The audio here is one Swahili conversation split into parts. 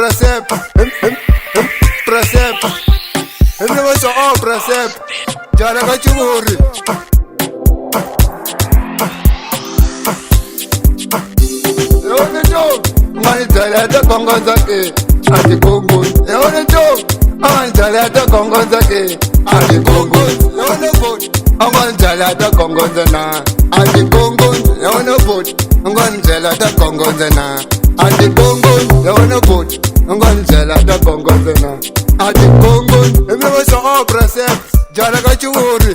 Prasep, Prasep, never saw Prasep, Jaragachuri. You want to joke? Manitala Kongozaki, Ati Kongo. You want to joke? Manitala Kongozaki, Ati Kongo. You want to vote? Manitala Kongozana, Ati Kongo. You want to vote? Manitala Kongozana, Ati Kongo. You want to vote? Manitala Kongozana, Ati Kongo. You never saw Prasep, Jaragachuri.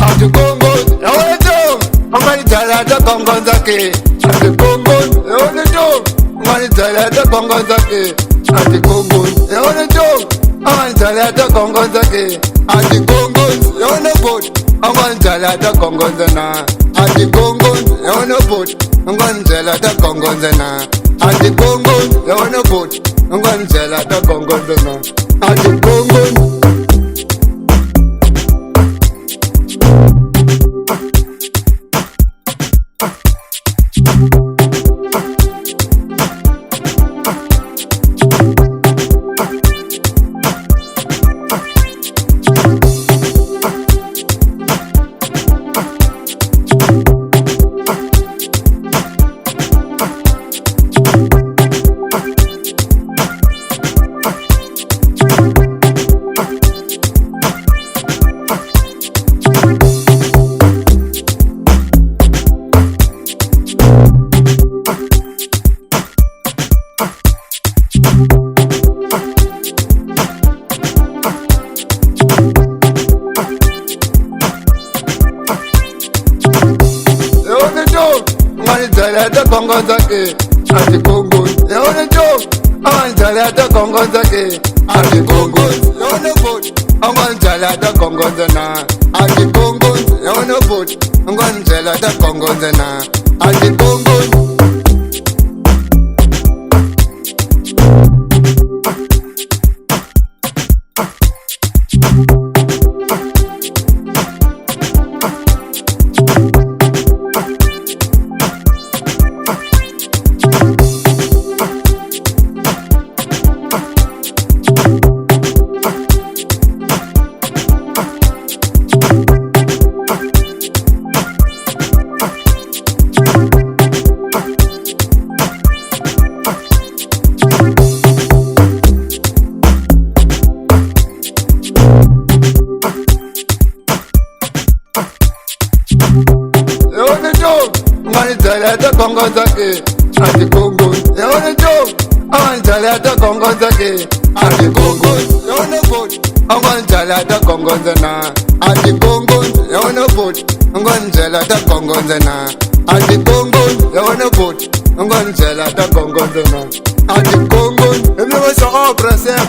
Ati Kongo. You want to joke? Manitala Kongozaki, Ati Kongo. You want to joke? Manitala Kongozaki, Ati Kongo. You want to joke? Manitala Kongozaki, Ati Kongo. You want to vote? Manitala Kongozana, Ati Kongo. You want to vote? Manitala Kongozana, Ati Kongo. You want to vote? Manitala Kongozana, Ati Kongo. Manitala Kongozaki, Ati Kongo. You want to joke? Manitala Kongozaki, Ati Kongo. You want to vote? Manitala Kongozana, Ati Kongo. You want to vote? Manitala Kongozana, Ati Kongo. Manitala Kongozaki, Ati Kongo. You want to joke? Manitala Kongozaki, Ati Kongo. You want to vote? Manitala Kongozana, Ati Kongo. You want to vote? Manitala Kongozana, Ati Kongo. You want to vote? Manitala Kongozana, Ati Kongo. You never saw Prasep.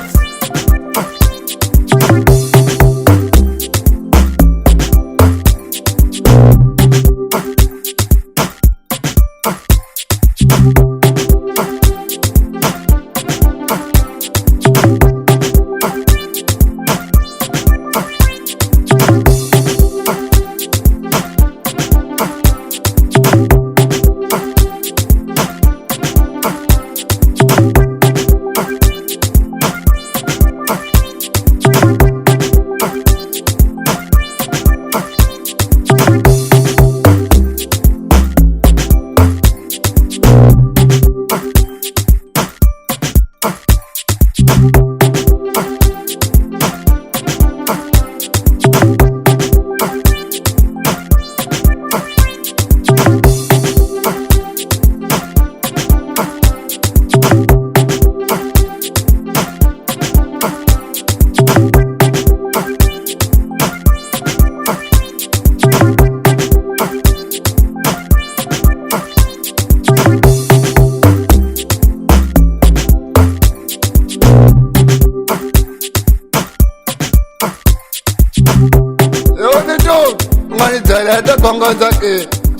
Manitala Kongozaki,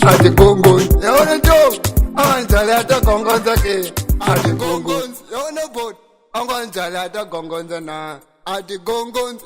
Ati Kongo. You want to joke? Manitala Kongozaki, Ati Kongo. You want to vote? Manitala Kongozana, Ati Kongo.